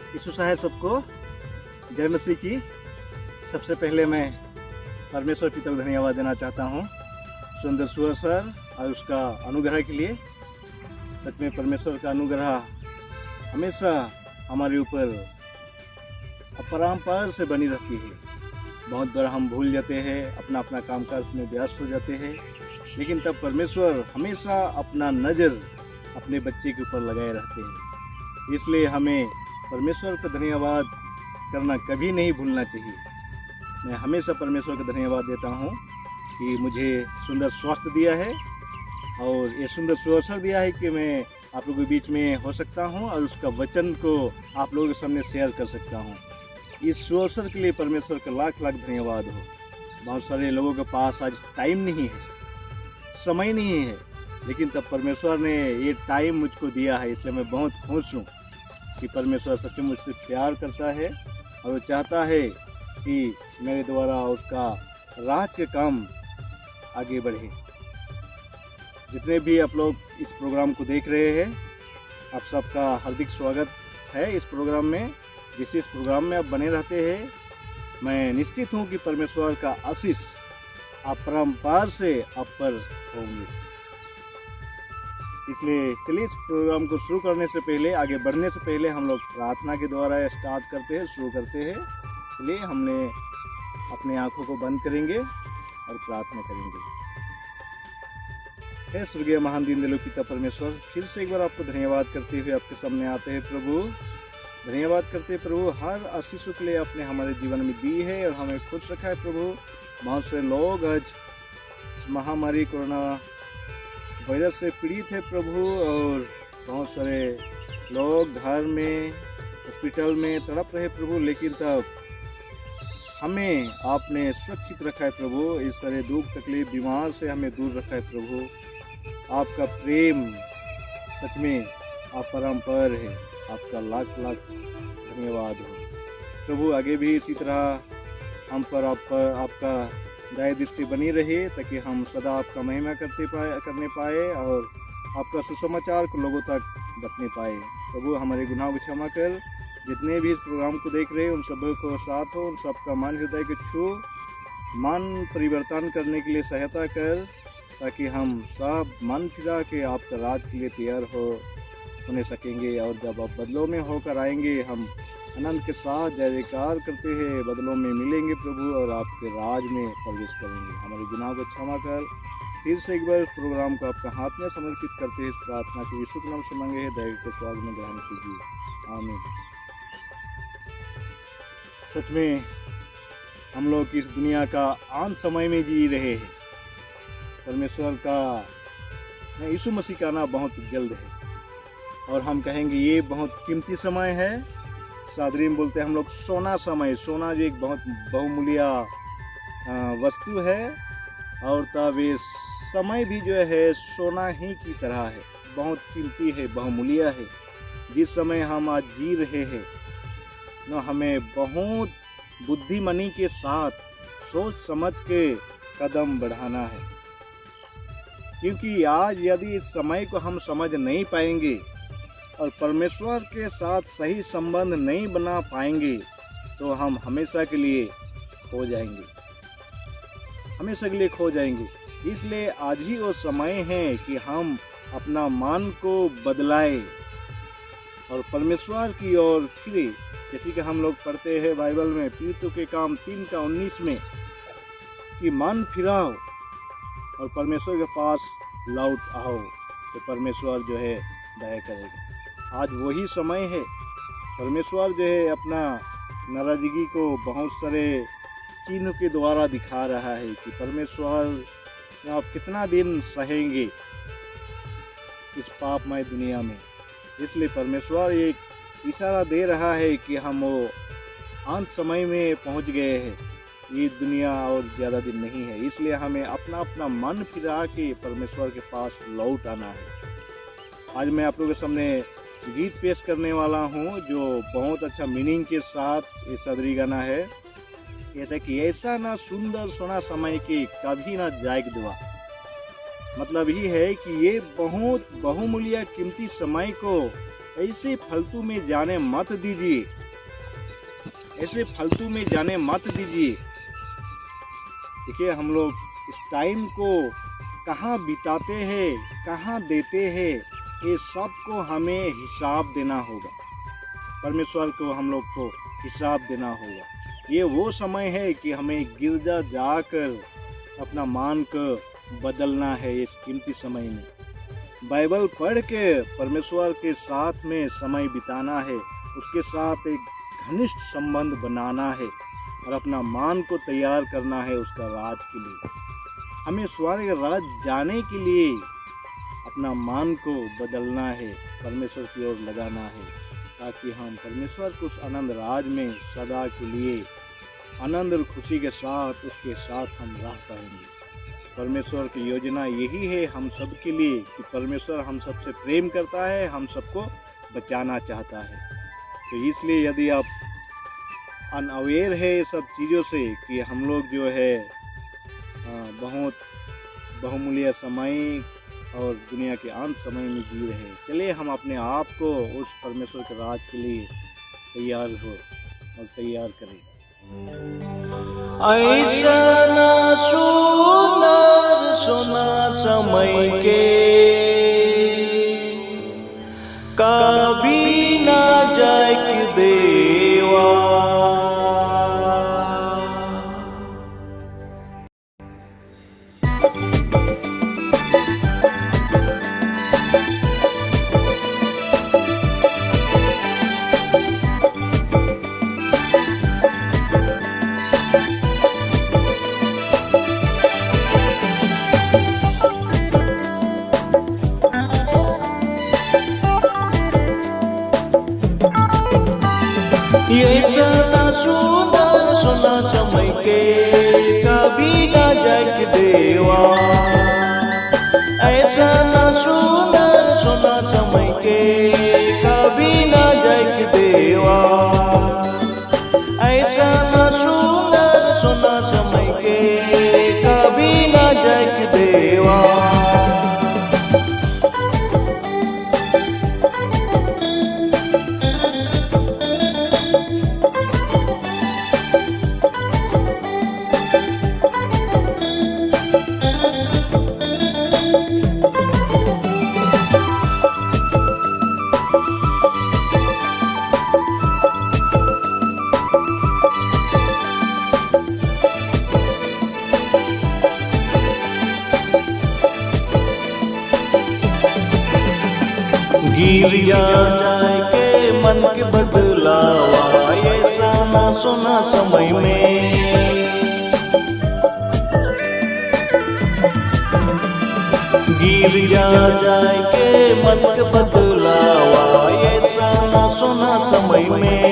यीशु है सबको जय मसीह की। सबसे पहले मैं परमेश्वर की तरफ धन्यवाद देना चाहता हूँ सुंदर सुअवसर और उसका अनुग्रह के लिए। सच में परमेश्वर का अनुग्रह हमेशा हमारे ऊपर अपरंपार से बनी रहती है। बहुत बार हम भूल जाते हैं, अपना अपना कामकाज में व्यस्त हो जाते हैं, लेकिन तब परमेश्वर हमेशा अपना नज़र अपने बच्चे के ऊपर लगाए रहते हैं। इसलिए हमें परमेश्वर का धन्यवाद करना कभी नहीं भूलना चाहिए। मैं हमेशा परमेश्वर का धन्यवाद देता हूँ कि मुझे सुंदर स्वास्थ्य दिया है और ये सुंदर सुअवसर दिया है कि मैं आप लोगों के बीच में हो सकता हूँ और उसका वचन को आप लोगों के सामने शेयर कर सकता हूँ। इस सुअवसर के लिए परमेश्वर का लाख लाख धन्यवाद हो। बहुत सारे लोगों के पास आज टाइम नहीं है, समय नहीं है, लेकिन तब परमेश्वर ने ये टाइम मुझको दिया है। इसलिए मैं बहुत खुश हूँ कि परमेश्वर सच में मुझसे प्यार करता है और वो चाहता है कि मेरे द्वारा उसका राज के काम आगे बढ़े। जितने भी आप लोग इस प्रोग्राम को देख रहे हैं, आप सबका हार्दिक स्वागत है इस प्रोग्राम में। जिस प्रोग्राम में आप बने रहते हैं, मैं निश्चित हूँ कि परमेश्वर का आशीष अपरंपार से आप पर होंगे। इसलिए चलिए इस प्रोग्राम को शुरू करने से पहले, आगे बढ़ने से पहले हम लोग प्रार्थना के द्वारा स्टार्ट करते हैं, शुरू करते हैं। चलिए हमने अपने आंखों को बंद करेंगे और प्रार्थना करेंगे। हे स्वर्गीय महान दीन दयालु पिता परमेश्वर, फिर से एक बार आपको धन्यवाद करते हुए आपके सामने आते हैं प्रभु। धन्यवाद करते हैं प्रभु, हर आशीषों के लिए आपने हमारे जीवन में दी है और हमें खुश रखा है प्रभु। बहुत से लोग आज महामारी कोरोना वायरस से पीड़ित है प्रभु, और बहुत सारे लोग घर में, हॉस्पिटल में तड़प रहे प्रभु, लेकिन तब हमें आपने सुरक्षित रखा है प्रभु। इस सारे दुख तकलीफ बीमार से हमें दूर रखा है प्रभु। आपका प्रेम सच में अपरंपार है। आपका लाख लाख धन्यवाद हो प्रभु। आगे भी इसी तरह हम पर आपका दया दृष्टि बनी रहे, ताकि हम सदा आपका महिमा करने पाए और आपका सुसमाचार को लोगों तक बतने पाए। प्रभु हमारे गुनाहों को क्षमा कर। जितने भी इस प्रोग्राम को देख रहे हैं उन सब को साथ हो, उन सबका मन हृदय के छू, मन परिवर्तन करने के लिए सहायता कर, ताकि हम सब मन फिरा के आपका राज के लिए तैयार होने सकेंगे। और जब आप बदलों में होकर आएंगे, हम आनंद के साथ जय जयकार करते हैं बदलों में मिलेंगे प्रभु और आपके राज में प्रवेश करेंगे। हमारे गुनाहों को क्षमा कर। फिर से एक बार प्रोग्राम को आपका हाथ में समर्पित करते हैं। इस प्रार्थना को यीशु के नाम से मांगे हैं, दया के स्वागत में ग्रहण कीजिए, आमीन। सच में हम लोग इस दुनिया का आन समय में जी रहे हैं। परमेश्वर का यीशु मसीह का आना बहुत जल्द है और हम कहेंगे ये बहुत कीमती समय है। सादरी में बोलते हैं हम लोग सोना समय। सोना जो एक बहुत बहुमूल्य वस्तु है, और तब ये समय भी जो है सोना ही की तरह है, बहुत कीमती है, बहुमूल्य है। जिस समय हम आज जी रहे हैं न, हमें बहुत बुद्धिमानी के साथ सोच समझ के कदम बढ़ाना है, क्योंकि आज यदि इस समय को हम समझ नहीं पाएंगे और परमेश्वर के साथ सही संबंध नहीं बना पाएंगे, तो हम हमेशा के लिए खो जाएंगे, हमेशा के लिए खो जाएंगे। इसलिए आज ही वो समय है कि हम अपना मन को बदलाएं और परमेश्वर की ओर फिरे। जैसे कि हम लोग पढ़ते हैं बाइबल में प्रेरितों के काम 3:19 में कि मन फिराओ और परमेश्वर के पास लौट आओ, तो परमेश्वर जो है दया करेगा। आज वही समय है। परमेश्वर जो है अपना नाराजगी को बहुत सारे चिन्ह के द्वारा दिखा रहा है कि परमेश्वर आप कितना दिन सहेंगे इस पापमय दुनिया में। इसलिए परमेश्वर एक इशारा दे रहा है कि हम वो अंत समय में पहुंच गए हैं। ये दुनिया और ज़्यादा दिन नहीं है। इसलिए हमें अपना अपना मन फिरा के परमेश्वर के पास लौट आना है। आज मैं आप लोगों के सामने गीत पेश करने वाला हूँ जो बहुत अच्छा मीनिंग के साथ ये सदरी गाना है। कहता है कि ऐसा ना सुंदर सोना समय के कभी ना जाएग दुआ। मतलब ये है कि ये बहुत बहुमूल्य कीमती समय को ऐसे फालतू में जाने मत दीजिए, ऐसे फालतू में जाने मत दीजिए। देखिए हम लोग इस टाइम को कहाँ बिताते हैं, कहाँ देते हैं, ये सब को हमें हिसाब देना होगा। परमेश्वर को हम लोग को हिसाब देना होगा। ये वो समय है कि हमें गिरजा जाकर अपना मान को बदलना है। इस कीमती समय में बाइबल पढ़ के परमेश्वर के साथ में समय बिताना है, उसके साथ एक घनिष्ठ संबंध बनाना है और अपना मान को तैयार करना है उसका राज के लिए। हमें स्वर्ग राज जाने के लिए अपना मान को बदलना है, परमेश्वर की ओर लगाना है, ताकि हम परमेश्वर के उस आनंद राज में सदा के लिए आनंद और खुशी के साथ उसके साथ हम रह पाएंगे। परमेश्वर की योजना यही है हम सब के लिए कि परमेश्वर हम सबसे प्रेम करता है, हम सबको बचाना चाहता है। तो इसलिए यदि आप अनअवेयर है ये सब चीज़ों से कि हम लोग जो है बहुत बहुमूल्य समय और दुनिया के अंत समय में जी रहे हैं, चलिए हम अपने आप को उस परमेश्वर के राज के लिए तैयार हो और तैयार करें। ऐसा ना सुंदर सोना समय के कभी ना जाए कि देवा। ऐसा ना सुंदर सोना समय के कभी ना जाए कि देवा। ऐसा ना सुंदर सोना समय के कभी ना जाए कि देवा। ऐसा ना सुंदर सोना समय के कभी ना जाए कि देवा। गिर जाए के मन के बदलावा ऐसा ना सोना समय में। गिर जाए के मन के बदलावा ऐसा ना सोना समय में।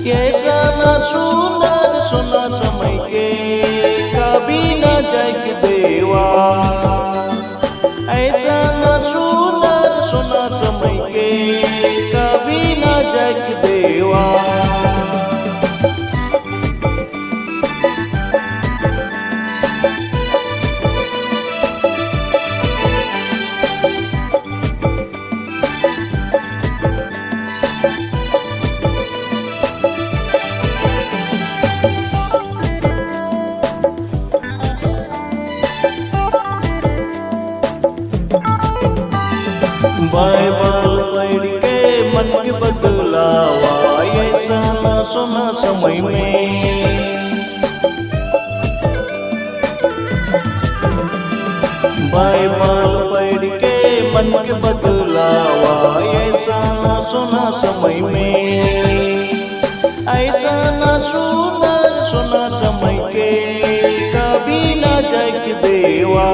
ऐसा ना सुंदर सोना समय के कभी ना जाए कि देवा। ऐसा ना सुंदर सोना समय के कभी ना जाए कि देवा। बाइबल पढ़ के मन के बदलावा ऐसा ना सोना समय में। बाइबल पढ़ के मन के बदलावा ऐसा ना सोना समय में। ऐसा ना सुंदर सोना समय के कभी ना जाए कि देवा।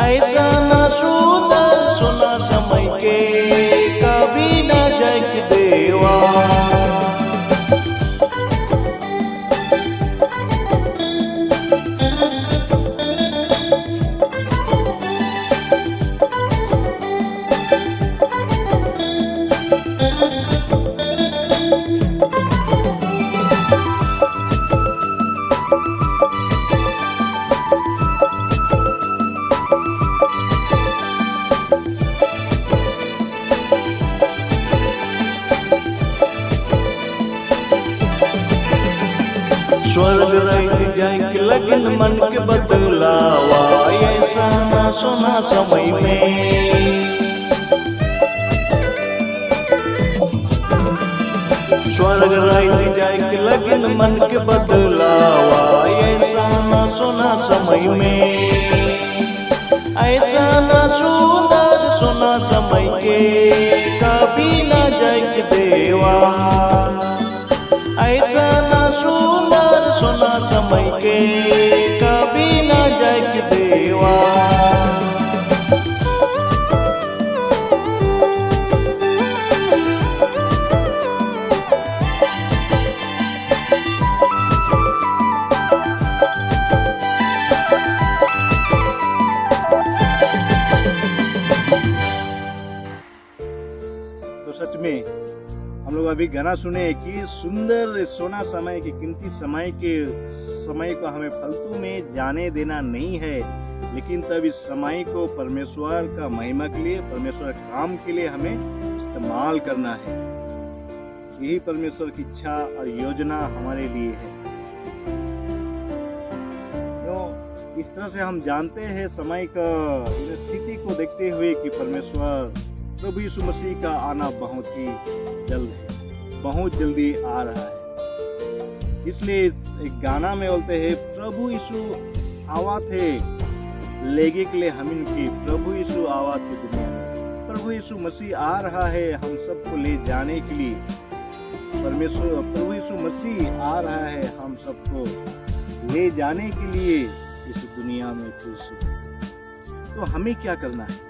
ऐसा ना सुंदर सोना समय के कभी ना जाए कि देवा। स्वर्ग रह जाए के लगन मन के बदलावा ऐसा ना सोना समय में। स्वर्ग रह जाए के लगन मन के बदलावा ऐसा ना सोना समय में। ऐसा ना सुंदर सोना समय के कभी ना जाए के देवा। ऐसा ना सुंदर सोना समय के कभी ना जाए के देवा। तो सच में हम लोग अभी गाना सुने कि सुंदर सोना समय के कीमती समय को हमें फालतू में जाने देना नहीं है, लेकिन तब इस समय को परमेश्वर का महिमा के लिए, परमेश्वर के काम के लिए हमें इस्तेमाल करना है। यही परमेश्वर की इच्छा और योजना हमारे लिए है। तो इस तरह से हम जानते हैं समय का स्थिति को देखते हुए कि परमेश्वर प्रभु यीशु मसीह का आना बहुत ही जल्द है, बहुत जल्दी आ रहा है। इसलिए एक गाना में बोलते हैं, प्रभु यीशु आवा थे लेगे के लिए हम इनकी, प्रभु यीशु आवा थे दुनिया में। प्रभु यीशु मसीह आ रहा है हम सबको ले जाने के लिए। परमेश्वर प्रभु यीशु मसीह आ रहा है हम सबको ले जाने के लिए इस दुनिया में फिर से। तो हमें क्या करना है?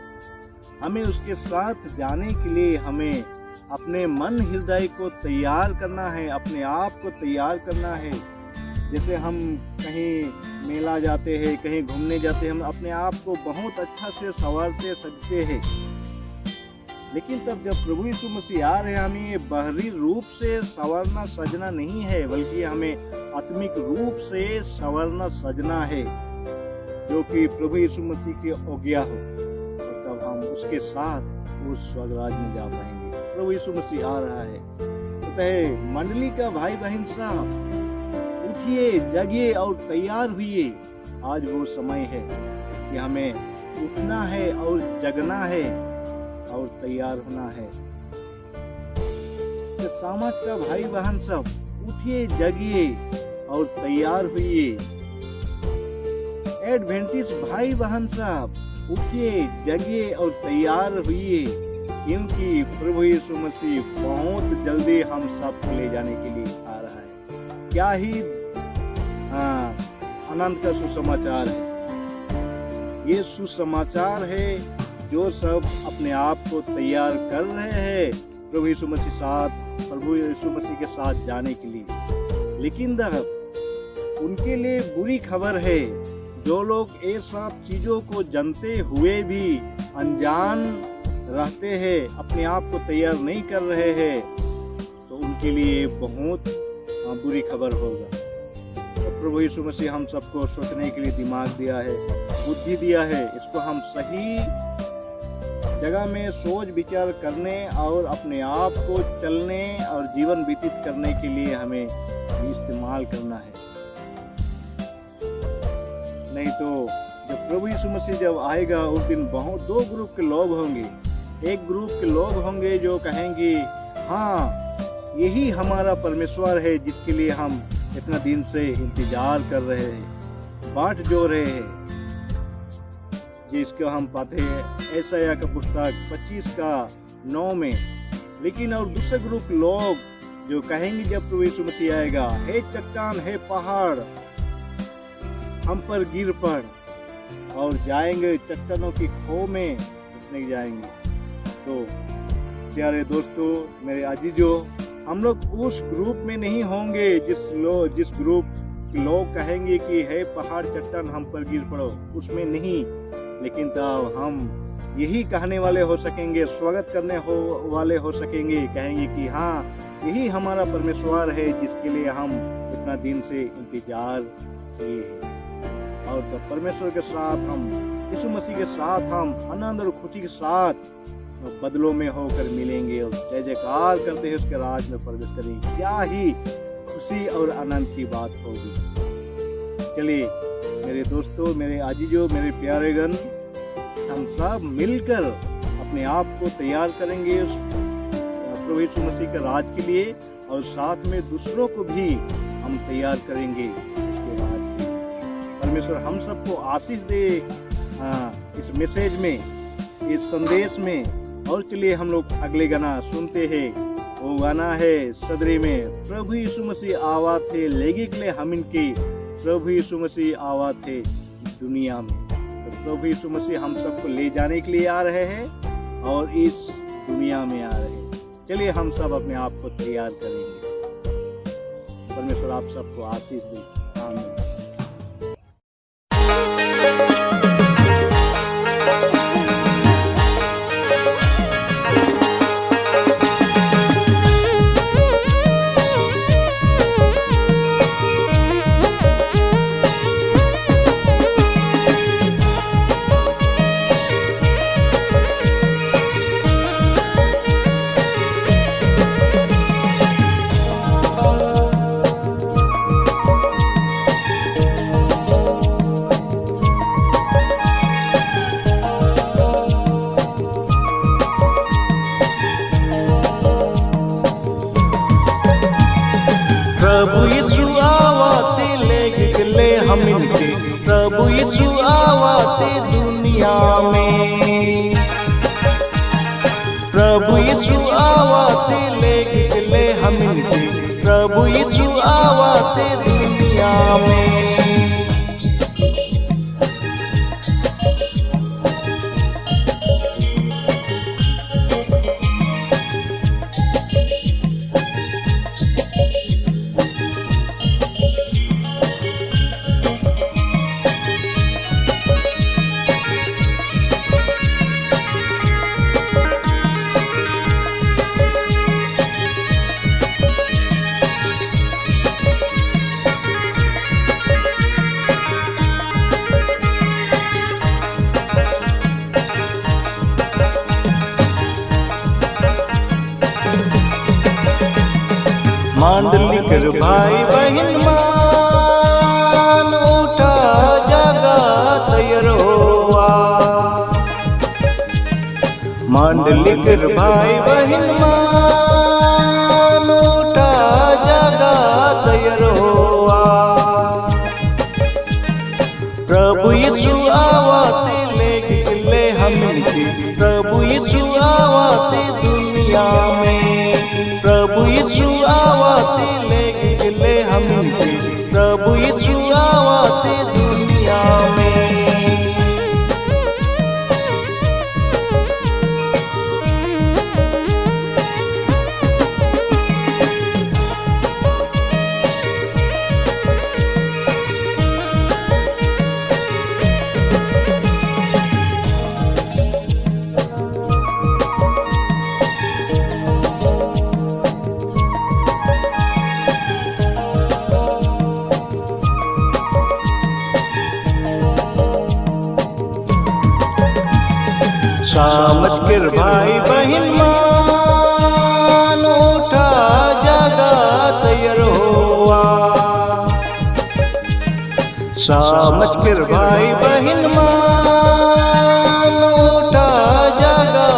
हमें उसके साथ जाने के लिए हमें अपने मन हृदय को तैयार करना है, अपने आप को तैयार करना है। जैसे हम कहीं मेला जाते हैं, कहीं घूमने जाते हैं, हम अपने आप को बहुत अच्छा से संवारते सजते हैं। लेकिन तब जब प्रभु यीशु मसीह आ रहे हैं, हमें ये बाहरी रूप से संवरना सजना नहीं है, बल्कि हमें आत्मिक रूप से संवरना सजना है, जो कि प्रभु यीशु मसीह की आज्ञा हो। तब हम उसके साथ उस स्वर्गराज में जा पाएंगे। प्रभु यीशु मसीह आ रहा है। तो मंडली का भाई बहन साहब, उठिए, जगिए और तैयार हुइए। आज वो समय है कि हमें उठना है और जगना है और तैयार होना है। तो समाज का भाई बहन सब, उठिए, जगिए और तैयार हुइए। एडवेंटिस्ट भाई बहन साहब, उठिए, जगिए और तैयार हुइए, क्योंकि प्रभु यीशु मसीह बहुत जल्दी हम सबको ले जाने के लिए आ रहा है। क्या ही आनंद का सुसमाचार है। ये सुसमाचार है जो सब अपने आप को तैयार कर रहे हैं प्रभु यीशु मसीह के साथ जाने के लिए। लेकिन उनके लिए बुरी खबर है, जो लोग ये सब चीजों को जानते हुए भी अनजान रहते हैं, अपने आप को तैयार नहीं कर रहे हैं, तो उनके लिए बहुत बुरी खबर होगा। तो प्रभु यीशु मसीह हम सबको सोचने के लिए दिमाग दिया है, बुद्धि दिया है। इसको हम सही जगह में सोच विचार करने और अपने आप को चलने और जीवन व्यतीत करने के लिए हमें इस्तेमाल करना है। नहीं तो जब प्रभु यीशु मसीह जब आएगा, उस दिन दो ग्रुप के लोग होंगे। एक ग्रुप के लोग होंगे जो कहेंगे, हाँ, यही हमारा परमेश्वर है जिसके लिए हम इतना दिन से इंतजार कर रहे हैं, बाट जो रहे हैं, जिसको हम पाते हैं यशायाह का पुस्तक 25:9 में। लेकिन और दूसरे ग्रुप लोग जो कहेंगे जब प्रभु यीशु मसीह आएगा, हे चट्टान, हे पहाड़, हम पर गिर पड़, और जाएंगे चट्टानों की खो में घुसने जाएंगे। तो प्यारे दोस्तों, मेरे अजीजों, हम लोग उस ग्रुप में नहीं होंगे जिस ग्रुप के लोग कहेंगे कि हे पहाड़, चट्टान, हम पर गिर पड़ो, उसमें नहीं। लेकिन तब हम यही कहने वाले हो सकेंगे, स्वागत करने वाले हो सकेंगे, कहेंगे कि हाँ, यही हमारा परमेश्वर है जिसके लिए हम इतना दिन से इंतजार किए हैं। और तब परमेश्वर के साथ हम, यीशु मसीह के साथ हम आनंद और खुशी के साथ बदलों में होकर मिलेंगे और जय जयकार करते हैं उसके राज में प्रवेश करेंगे। क्या ही खुशी और आनंद की बात होगी। चलिए मेरे दोस्तों, मेरे आजीजों, मेरे प्यारेगण, हम सब मिलकर अपने आप को तैयार करेंगे उस प्रभु यीशु मसीह के राज के लिए, और साथ में दूसरों को भी हम तैयार करेंगे उसके राज के लिए। परमेश्वर हम सबको आशीष दे इस मैसेज में, इस संदेश में। और चलिए हम लोग अगले गाना सुनते हैं। वो गाना है सदरी में, प्रभु यीशु मसीह आवा थे लेगे के लिए हम इनके, प्रभु यीशु मसीह आवा थे दुनिया में। तो प्रभु यीशु मसीह हम सबको ले जाने के लिए आ रहे हैं और इस दुनिया में आ रहे हैं। चलिए हम सब अपने आप को तैयार करेंगे। परमेश्वर आप सबको आशीष दे। आमीन। प्रभु यीशु आवाते ले हम इनके, प्रभु यीशु आवाते दुनिया में, प्रभु यीशु आवाते ले हम इनके, प्रभु यीशु आवाते दुनिया में। मांडली कर भाई बहन मान उठा जागा तैयार होवा, मांडली कर भाई बहन मान उठा जागा तैयार होवा। प्रभु यीशु आवाते ले हम इनके, प्रभु यीशु आवाते दुनिया में, प्रभु यीशु आवाते ले हम इनके, प्रभु यीशु आवाते दुनिया में। समझ कर भाई बहन मान उठा जागा तैयार होवा, समझ कर भाई बहन मान उठा जागा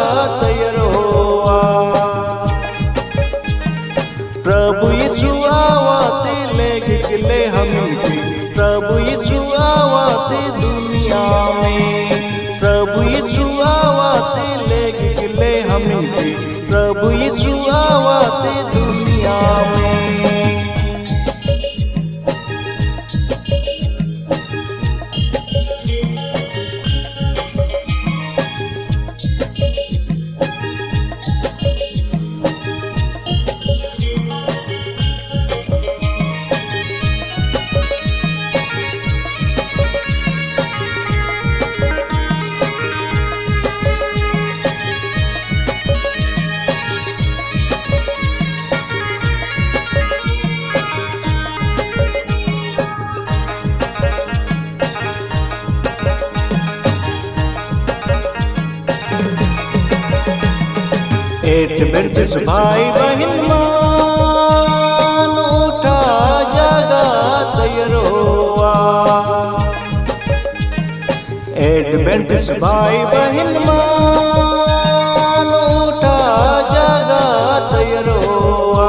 तैयार होवा। प्रभु यीशु आवाते ले हम इनके, प्रभु यीशु आवाते दुनिया में, प्रभु यीशु आवाते ले हम इनके, प्रभु यीशु आवाते दुनिया में। एडवेंटिस्ट भाई बहन मान उठा तैयारोवा एडवेंटिस्ट भाई बहन मान उठा जागा तैयारोवा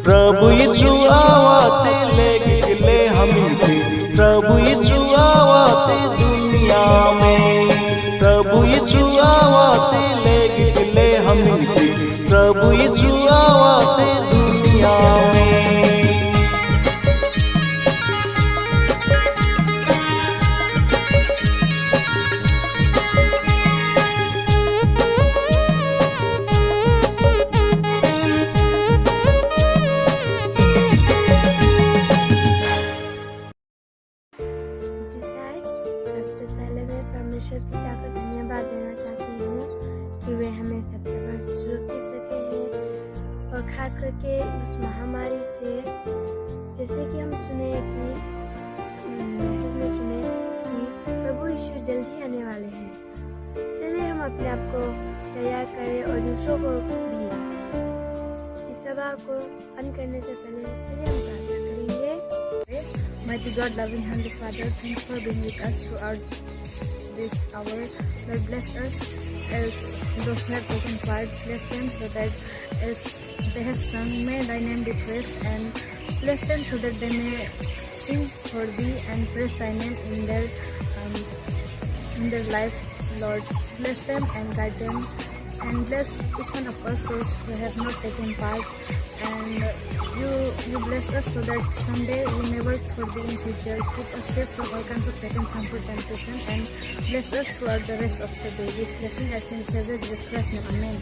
प्रभु यीशु आवाते ले हम प्रभु यीशु आवाते दुनिया में प्रभु यीशु आवाते ले हम प्रभु यीशु आवाते दुनिया में सबसे पहले मैं परमेश्वर पिता को धन्यवाद देना चाहती हूँ कि वे हमें सितंबर सुरक्षित रखे हैं और खास करके उस महामारी से, जैसे कि हम सुने कि मैसेज में सुने कि प्रभु यीशु जल्द ही आने वाले हैं। चलिए हम अपने आप को तैयार करें और दूसरों को भी। इस सभा को बंद करने से पहले चलिए हम प्रार्थना करेंगे। Mighty God, loving Heavenly Father, thanks for being with us throughout this hour. Lord, bless us as those who have taken part. Bless them so that as they have sung, may Thy name be praised, and bless them so that they may sing for Thee and praise Thy name in their life. Lord, bless them and guide them, and bless each one of us, those who have not taken part, and you bless us so that someday we may work for Thee in future. Keep us safe from all kinds of Satan's harmful temptation, and bless us throughout the rest of the day. This blessing has been Savior Jesus Christ. Amen.